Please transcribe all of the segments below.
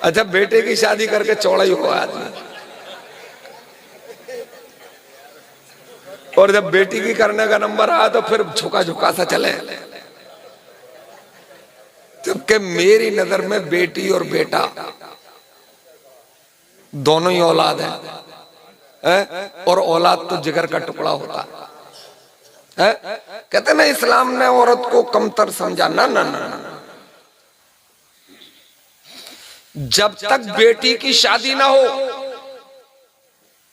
अच्छा, बेटे की शादी करके चौड़ा ही हुआ आदमी, और जब बेटी की करने का नंबर आया तो फिर झुका झुका सा चले। जबकि मेरी नजर में बेटी और बेटा दोनों ही औलाद है? और औलाद तो जिगर का टुकड़ा होता है। कहते ना इस्लाम ने औरत को कमतर समझा, ना ना ना ना। जब तक बेटी की शादी ना हो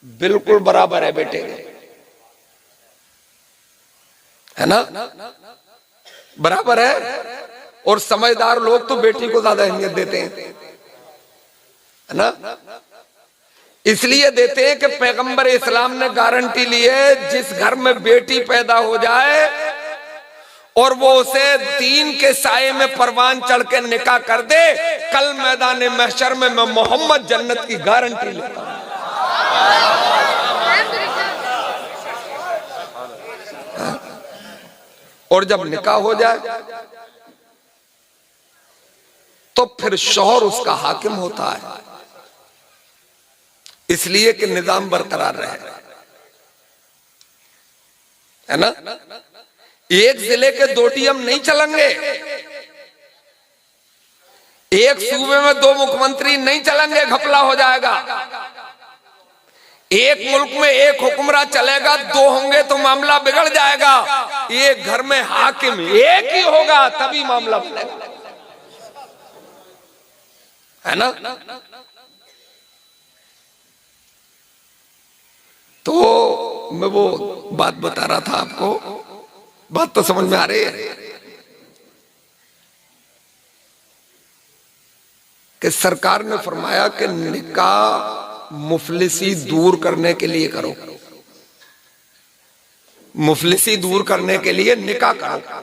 बिल्कुल बराबर है बेटे के, है ना, बराबर है। और समझदार लोग तो बेटी को ज्यादा अहमियत देते हैं, है ना। इसलिए देते हैं कि पैगंबर इस्लाम ने गारंटी ली है, जिस घर में बेटी पैदा हो जाए और वो उसे दीन के साये में परवान चढ़ के निकाह कर दे, कल मैदान महशर में मैं मोहम्मद जन्नत की गारंटी लेता हूं। और जब निकाह हो जाए तो फिर शौहर उसका हाकिम होता है, इसलिए कि निजाम बरकरार रहे, है ना। एक जिले के दो डीएम नहीं चलेंगे, एक सूबे में दो मुख्यमंत्री नहीं चलेंगे, घपला हो जाएगा। एक मुल्क में एक हुक्मरान चलेगा, दो होंगे तो मामला बिगड़ जाएगा। एक घर में हाकिम एक ही होगा तभी मामला बनेगा, है ना। तो मैं वो बात बता रहा था आपको, बात तो समझ में आ रही है कि सरकार ने फरमाया कि निकाह मुफलिसी दूर करने के लिए करो, मुफलिसी दूर करने के लिए निकाह करो,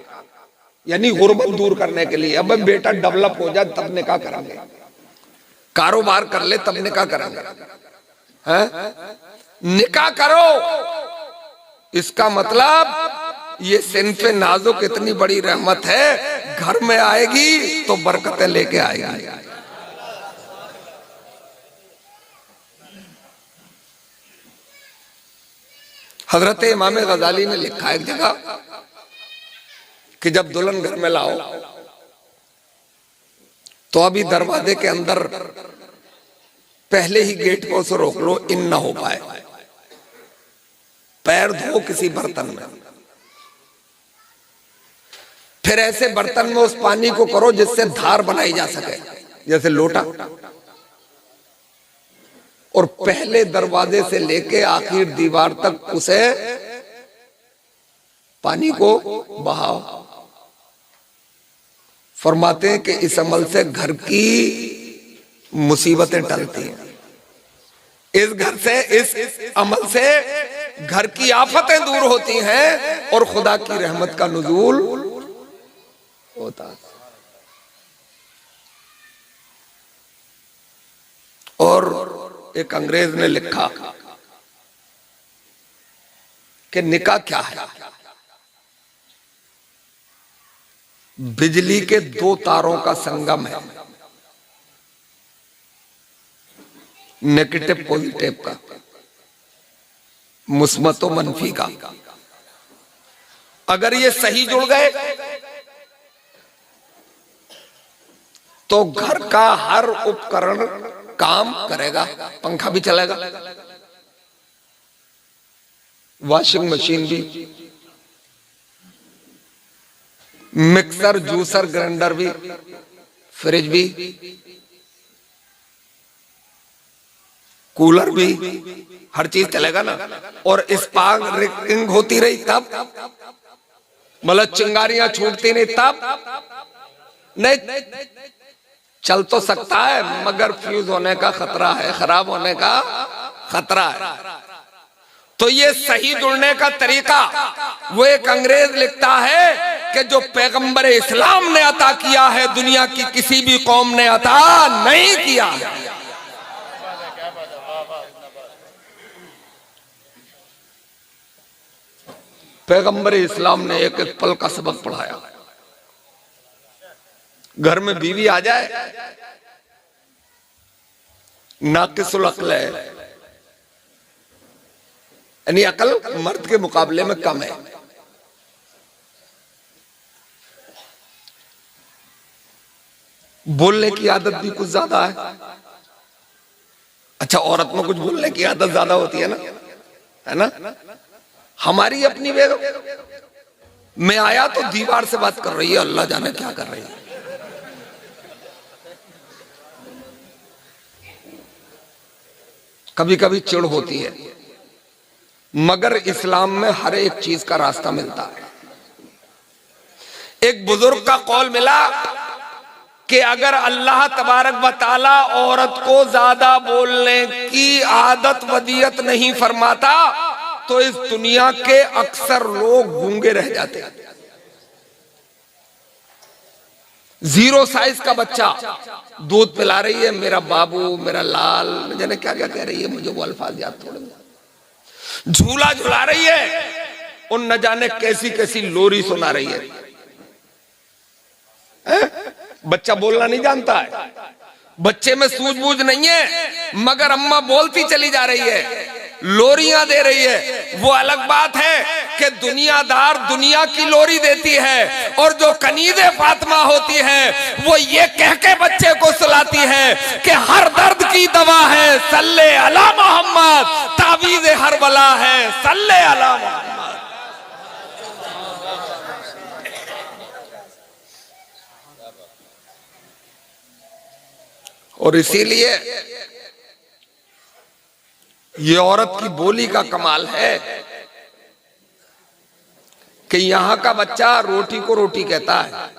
यानी गुर्बत दूर करने के लिए। अब बेटा डेवलप हो जाए तब निकाह करेंगे, कारोबार कर ले तब निकाह करेंगे, हैं? निकाह करो, इसका मतलब ये सिनफे नाजुक इतनी बड़ी रहमत है, घर में आएगी तो बरकतें लेके आएगी। हजरत इमाम गजाली ने लिखा एक जगह कि जब दुल्हन घर में लाओ तो अभी दरवाजे के अंदर पहले ही गेट को उसे रोक लो, इन ना हो पाए, पैर धो किसी बर्तन में, फिर ऐसे बर्तन में उस पानी को करो जिससे धार बनाई जा सके, जैसे लोटा, और पहले दरवाजे से लेके आखिर दीवार तक उसे पानी को बहाओ। फरमाते हैं कि इस अमल से घर की मुसीबतें टलती हैं, इस घर से, इस अमल से घर की आफतें दूर होती हैं और खुदा की रहमत का नुज़ूल होता है। और एक अंग्रेज ने लिखा कि निकाह क्या है? बिजली के दो तारों का संगम है, नेगेटिव पॉजिटिव का, मुस्बत और मनफी का। अगर ये सही जुड़ गए तो घर का हर उपकरण काम करेगा, पंखा भी चलेगा, वॉशिंग मशीन भी, मिक्सर, जूसर, ग्राइंडर भी, फ्रिज भी, कूलर भी, हर चीज चलेगा ना। और स्पार्किंग होती रही तब, मतलब चिंगारियां छूटती नहीं तब, नहीं चल तो सकता है मगर फ्यूज होने का खतरा है, खराब होने का खतरा है। तो ये सही जुड़ने का तरीका वो एक अंग्रेज लिखता है कि जो पैगंबर इस्लाम ने अता किया है, दुनिया की किसी भी कौम ने अता नहीं किया। पैगंबर इस्लाम ने एक एक पल का सबक पढ़ाया। घर में बीवी आ जाए नाकिसुल अक्ल है, यानी अकल मर्द के मुकाबले में कम है। बोलने की आदत भी कुछ ज्यादा है। अच्छा, औरत में कुछ बोलने की आदत ज्यादा होती है ना, है ना। हमारी अपनी बेगम, मैं आया तो दीवार से बात कर रही है, अल्लाह जाने क्या कर रही है। कभी कभी चिढ़ होती है, मगर इस्लाम में हर एक चीज का रास्ता मिलता है। एक बुजुर्ग का कौल मिला कि अगर अल्लाह तबारक व तआला औरत को ज्यादा बोलने की आदत वदियत नहीं फरमाता तो इस दुनिया के अक्सर लोग गूंगे रह जाते। जीरो साइज का बच्चा दूध पिला रही है, मेरा बाबू, मेरा लाल, जाने क्या क्या कह रही है, मुझे वो अल्फाज याद थोड़े। झूला झुला रही है, उन न जाने कैसी कैसी लोरी सुना रही है। बच्चा बोलना नहीं जानता है, बच्चे में सूझबूझ नहीं है, मगर अम्मा बोलती चली जा रही है, लोरियां दे रही है। वो अलग बात है कि दुनियादार दुनिया की लोरी देती है और जो कनीज़े फातिमा होती है वो ये कह के बच्चे को सुलाती है कि हर दर्द की दवा है सल्ले अला मोहम्मद, तावीज़ हर बला है सल्ले अला मोहम्मद। और इसीलिए ये औरत की बोली का कमाल है कि यहां का बच्चा रोटी को रोटी कहता है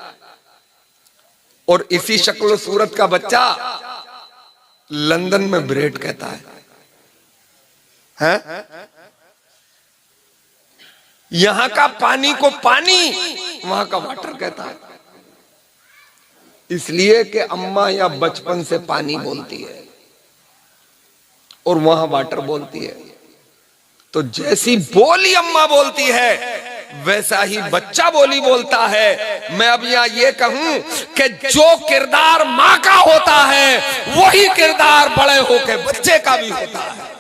और इसी शक्ल सूरत का बच्चा लंदन में ब्रेड कहता है? यहां का पानी को पानी वहां का वाटर कहता है, इसलिए कि अम्मा या बचपन से पानी बोलती है और वहां वाटर बोलती है। तो जैसी बोली अम्मा बोलती है वैसा ही बच्चा बोली बोलता है। मैं अब यहां ये कहूं कि जो किरदार मां का होता है वही किरदार बड़े होके बच्चे का भी होता है।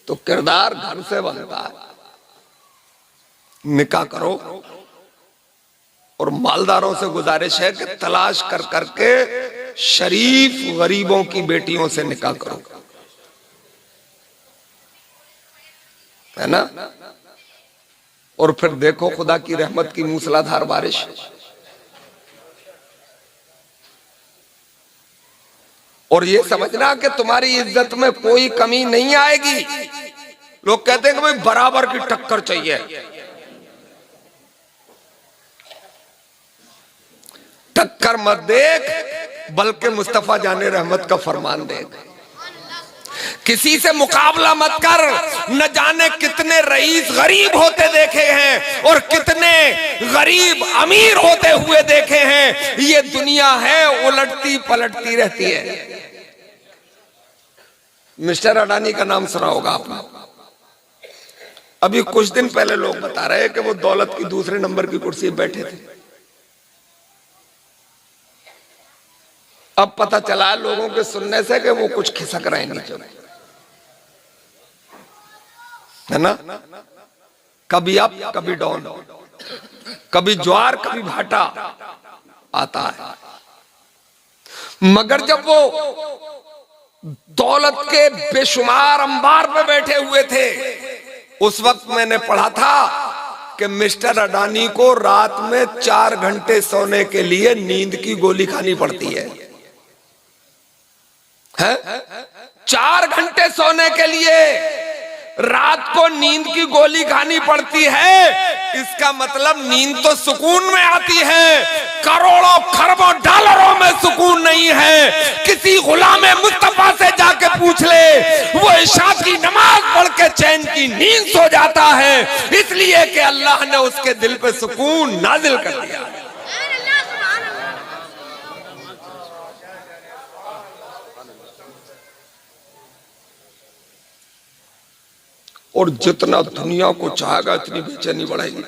तो किरदार घर से बनता है। निकाह करो और मालदारों से गुजारिश है कि तलाश कर करके शरीफ गरीबों की बेटियों से निकाह करो, है ना। और फिर देखो खुदा की रहमत की मूसलाधार बारिश। और ये समझना कि तुम्हारी इज्जत में कोई कमी नहीं आएगी। लोग कहते हैं कि भाई बराबर की टक्कर चाहिए। टक्कर मत देख, बल्कि मुस्तफा जाने रहमत का फरमान देख। किसी से मुकाबला मत कर। न जाने कितने रईस गरीब होते देखे हैं और कितने गरीब अमीर होते हुए देखे हैं। ये दुनिया है, उलटती पलटती रहती है। मिस्टर अडानी का नाम सुना होगा आपने। अभी कुछ दिन पहले लोग बता रहे हैं कि वो दौलत की दूसरे नंबर की कुर्सी पर बैठे थे। अब पता चला लोगों के सुनने से कि वो कुछ खिसक रहे हैं नीचे, है ना। कभी अप कभी डाउन, कभी ज्वार कभी भाटा आता है। मगर जब वो दौलत के बेशुमार अंबार पे बैठे हुए थे, उस वक्त मैंने पढ़ा था कि मिस्टर अडानी को रात में 4 घंटे सोने के लिए नींद की गोली खानी पड़ती है। 4 घंटे सोने के लिए रात को नींद की गोली खानी पड़ती है। इसका मतलब नींद तो सुकून में आती है, करोड़ों खरबों डॉलरों में सुकून नहीं है। किसी गुलाम मुस्तफा से जाके पूछ ले, वो इशा की नमाज पढ़ के चैन की नींद सो जाता है, इसलिए कि अल्लाह ने उसके दिल पे सुकून नाजिल कर दिया। और जितना दुनिया को चाहेगा इतनी बेचैनी बढ़ेगी।